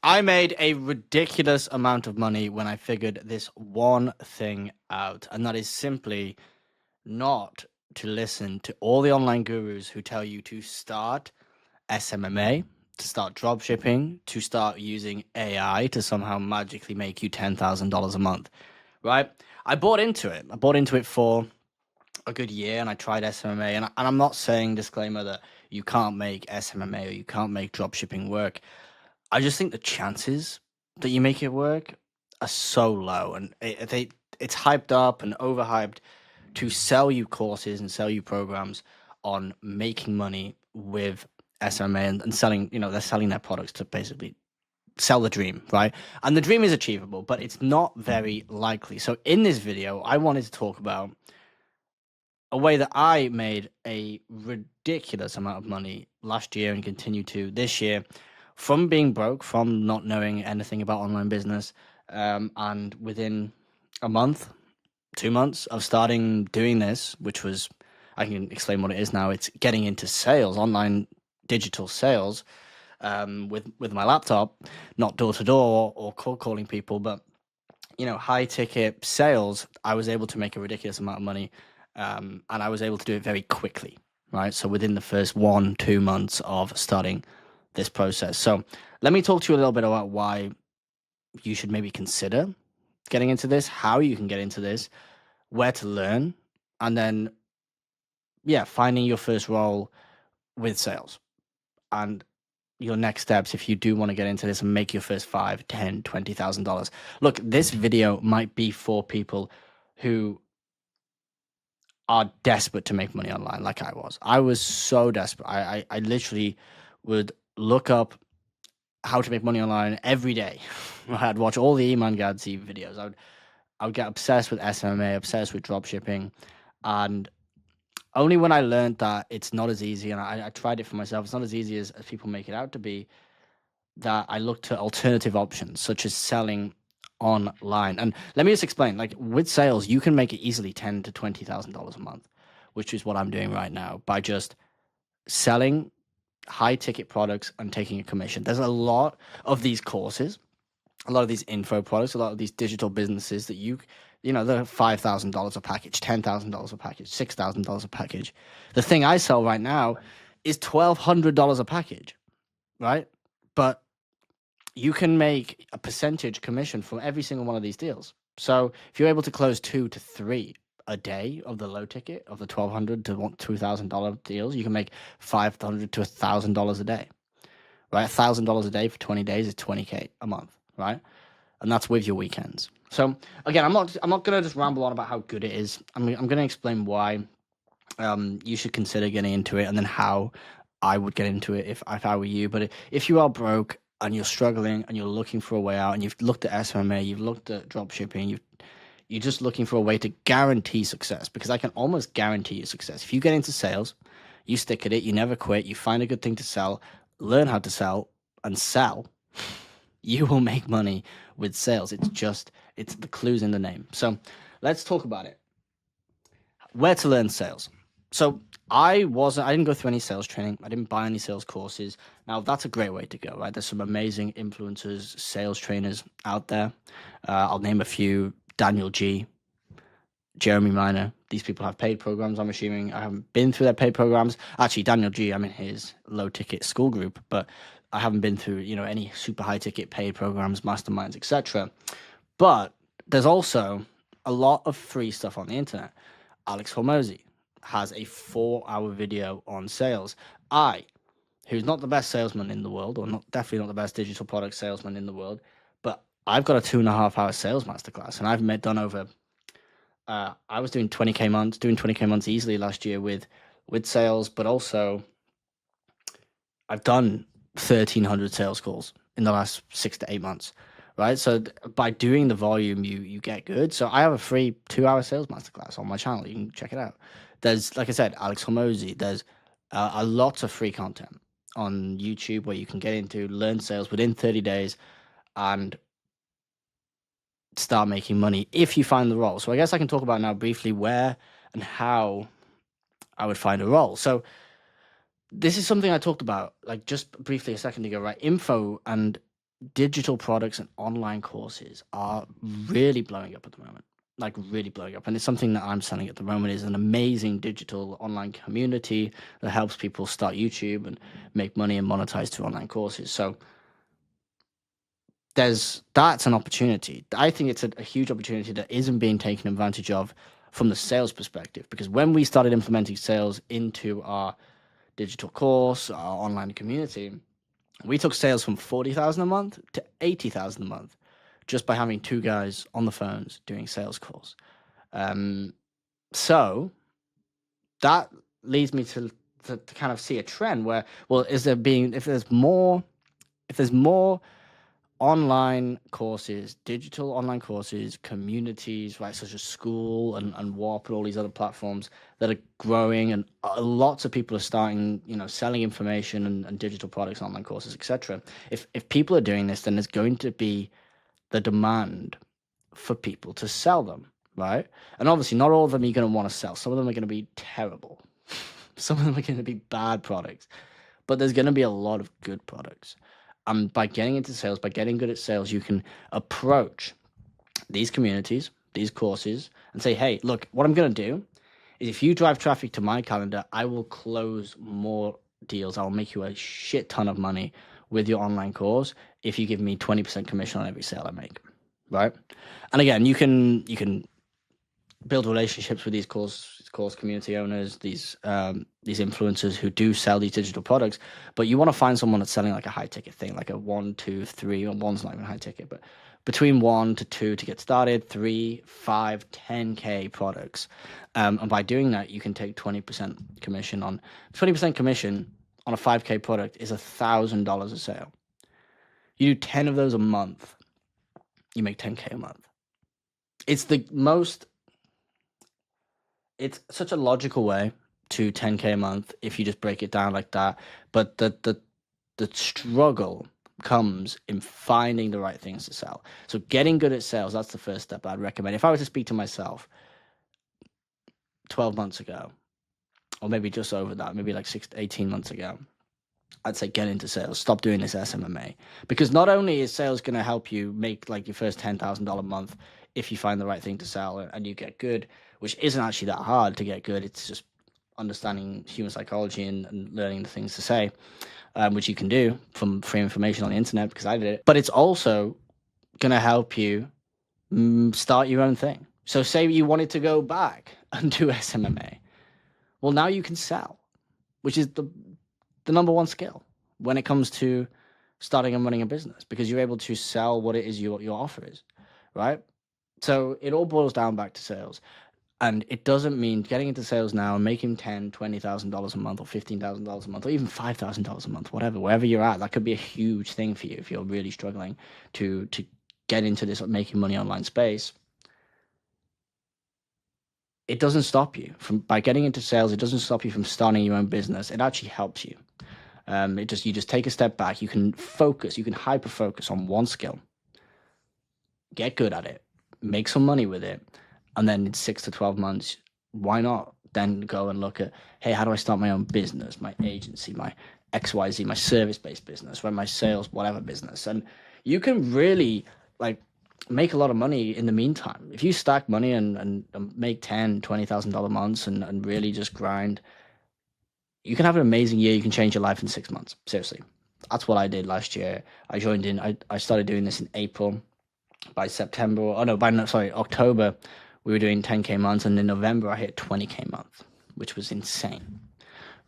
I made a ridiculous amount of money when I figured this one thing out, and that is simply not to listen to all the online gurus who tell you to start SMMA, to start dropshipping, to start using AI to somehow magically make you $10,000 a month, right? I bought into it. I bought into it for a good year and I tried SMMA. And I'm not saying, disclaimer, that you can't make SMMA or you can't make dropshipping work. I just think the chances that you make it work are so low, and it's hyped up and overhyped to sell you courses and sell you programs on making money with SMA and selling. They're selling their products to basically sell the dream, right? And the dream is achievable, but it's not very likely. So in this video, I wanted to talk about a way that I made a ridiculous amount of money last year and continue to this year from being broke, from not knowing anything about online business. And within a month, 2 months of starting doing this, which was, I can explain what it is now. It's getting into sales, online digital sales, with my laptop, not door to door or cold calling people, but high ticket sales. I was able to make a ridiculous amount of money, and I was able to do it very quickly, right? So within the first 1-2 months of starting this process. So let me talk to you a little bit about why you should maybe consider getting into this, how you can get into this, where to learn, and then finding your first role with sales and your next steps if you do want to get into this and make your first 5, 10, $20,000. Look, this video might be for people who are desperate to make money online, like I was. I was so desperate. I literally would look up how to make money online every day. I'd watch all the Iman Gadzhi videos. I would get obsessed with SMMA, obsessed with dropshipping, and only when I learned that it's not as easy, and I tried it for myself, it's not as easy as people make it out to be, that I looked to alternative options, such as selling online. And let me just explain, like with sales, you can make it easily $10,000 to $20,000 a month, which is what I'm doing right now by just selling high ticket products and taking a commission. There's a lot of these courses, a lot of these info products, a lot of these digital businesses that they're $5,000 a package, $10,000 a package, $6,000 a package. The thing I sell right now is $1,200 a package, right? But you can make a percentage commission from every single one of these deals. So if you're able to close 2 to 3 a day of the low ticket of the $1,200 to $2,000 deals, you can make $500 to $1,000 a day, right? $1,000 a day for 20 days is $20K a month, right? And that's with your weekends. So again, I'm not gonna just ramble on about how good it is. I'm gonna explain why you should consider getting into it, and then how I would get into it if I were you. But if you are broke and you're struggling and you're looking for a way out, and you've looked at SMMA, you've looked at dropshipping, you're just looking for a way to guarantee success, because I can almost guarantee you success. If you get into sales, you stick at it, you never quit, you find a good thing to sell, learn how to sell, and sell, you will make money with sales. It's the clues in the name. So let's talk about it. Where to learn sales. So I didn't go through any sales training. I didn't buy any sales courses. Now that's a great way to go, right? There's some amazing influencers, sales trainers out there. I'll name a few: Daniel G, Jeremy Miner. These people have paid programs. I'm assuming I haven't been through their paid programs. Actually, Daniel G, I'm in his low ticket school group, but I haven't been through, any super high ticket paid programs, masterminds, etc. But there's also a lot of free stuff on the internet. Alex Hormozy has a 4-hour video on sales. Who's not the best salesman in the world, or definitely not the best digital product salesman in the world, but I've got a 2.5-hour sales masterclass, and I've done over. I was doing 20K months easily last year with sales, but also I've done 1,300 sales calls in the last 6 to 8 months, right? So by doing the volume, you get good. So I have a free 2-hour sales masterclass on my channel. You can check it out. There's, like I said, Alex Hormozy. There's a lot of free content on YouTube where you can get into, learn sales within 30 days and start making money if you find the role. So I guess I can talk about now briefly where and how I would find a role. So this is something I talked about like just briefly a second ago, right? Info and digital products and online courses are really blowing up at the moment, like really blowing up. And it's something that I'm selling at the moment, is an amazing digital online community that helps people start YouTube and make money and monetize through online courses. So that's an opportunity. I think it's a huge opportunity that isn't being taken advantage of from the sales perspective, because when we started implementing sales into our digital course, our online community, we took sales from 40,000 a month to 80,000 a month just by having two guys on the phones doing sales calls. So that leads me to kind of see a trend where, well, if there's more online courses, digital online courses, communities, right, such as School and Warp and all these other platforms that are growing, and lots of people are starting, selling information and digital products, online courses, etc. If people are doing this, then there's going to be the demand for people to sell them, right? And obviously, not all of them you're going to want to sell. Some of them are going to be terrible. Some of them are going to be bad products, but there's going to be a lot of good products. And by getting into sales, by getting good at sales, you can approach these communities, these courses, and say, hey, look, what I'm going to do is if you drive traffic to my calendar, I will close more deals. I'll make you a shit ton of money with your online course if you give me 20% commission on every sale I make, right? And again, you can build relationships with these course community owners, these influencers who do sell these digital products, but you want to find someone that's selling like a high ticket thing, like a 1, 2, 3, or one's not even high ticket, but between 1 to 2 to get started, 3, 5, 10K products. And by doing that, you can take 20% commission on 20% commission on a 5K product is $1,000 a sale. You do 10 of those a month, you make 10K a month. It's such a logical way to 10K a month if you just break it down like that. But the struggle comes in finding the right things to sell. So getting good at sales, that's the first step I'd recommend. If I were to speak to myself 12 months ago, or maybe just over that, maybe like 18 months ago, I'd say get into sales. Stop doing this SMMA. Because not only is sales going to help you make like your first $10,000 a month if you find the right thing to sell and you get good, which isn't actually that hard to get good. It's just understanding human psychology and learning the things to say, which you can do from free information on the internet because I did it. But it's also going to help you start your own thing. So say you wanted to go back and do SMMA. Well, now you can sell, which is the number one skill when it comes to starting and running a business, because you're able to sell what it is your offer is, right? So it all boils down back to sales. And it doesn't mean getting into sales now and making $10,000, $20,000 a month or $15,000 a month or even $5,000 a month, wherever you're at. That could be a huge thing for you if you're really struggling to get into this making money online space. It doesn't stop you by getting into sales. It doesn't stop you from starting your own business. It actually helps you. You just take a step back. You can focus. You can hyper focus on one skill. Get good at it. Make some money with it, and then in 6 to 12 months, why not then go and look at, hey, how do I start my own business, my agency, my XYZ, my service-based business, my sales, whatever business, and you can really like make a lot of money in the meantime if you stack money and make $10,000-$20,000 months and really just grind. You can have an amazing year. You can change your life in 6 months. Seriously. That's what I did last year. I started doing this in April. By October, we were doing 10K months. And in November, I hit 20K month, which was insane,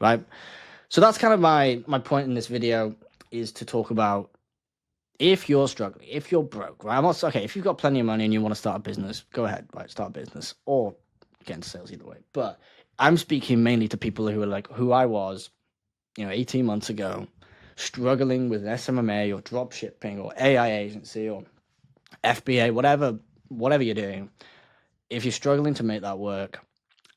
right? So that's kind of my point in this video, is to talk about if you're struggling, if you're broke, right? If you've got plenty of money and you want to start a business, go ahead, right? Start a business or get into sales, either way. But I'm speaking mainly to people who are like who I was, 18 months ago, struggling with SMMA or dropshipping or AI agency or FBA, whatever you're doing. If you're struggling to make that work,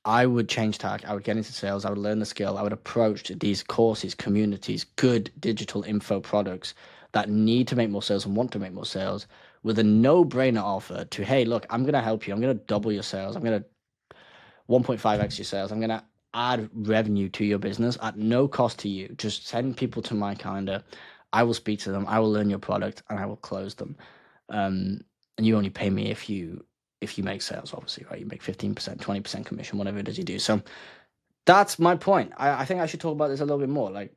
I would change tack. I would get into sales. I would learn the skill. I would approach these courses, communities, good digital info products that need to make more sales and want to make more sales with a no-brainer offer to, hey, look, I'm going to help you. I'm going to double your sales. I'm going to 1.5x your sales. I'm going to add revenue to your business at no cost to you. Just send people to my calendar. I will speak to them, I will learn your product, and I will close them. And you only pay me if you make sales, obviously, right? You make 15%, 20% commission, whatever it is you do. So that's my point. I think I should talk about this a little bit more. Like,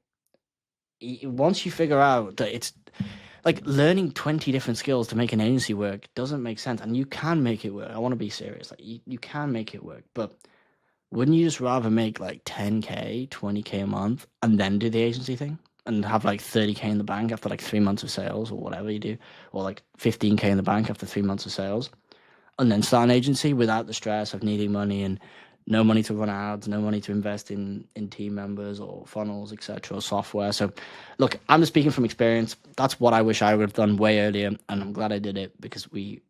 once you figure out that it's like learning 20 different skills to make an agency work doesn't make sense, and you can make it work. I want to be serious. Like, you can make it work, but wouldn't you just rather make like 10K, 20K a month and then do the agency thing and have like 30K in the bank after like 3 months of sales or whatever you do, or like 15K in the bank after 3 months of sales, and then start an agency without the stress of needing money and no money to run ads, no money to invest in team members or funnels, etc., or software. So, look, I'm just speaking from experience. That's what I wish I would have done way earlier, and I'm glad I did it because we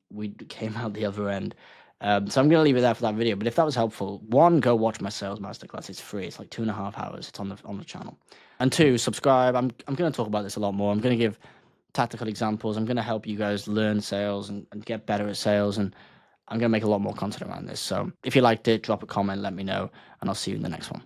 came out the other end. So I'm gonna leave it there for that video. But if that was helpful, one, go watch my sales masterclass. It's free. It's like 2.5 hours. It's on the channel. And two, subscribe. I'm gonna talk about this a lot more. I'm gonna give tactical examples. I'm gonna help you guys learn sales and get better at sales, and I'm going to make a lot more content around this. So if you liked it, drop a comment, let me know, and I'll see you in the next one.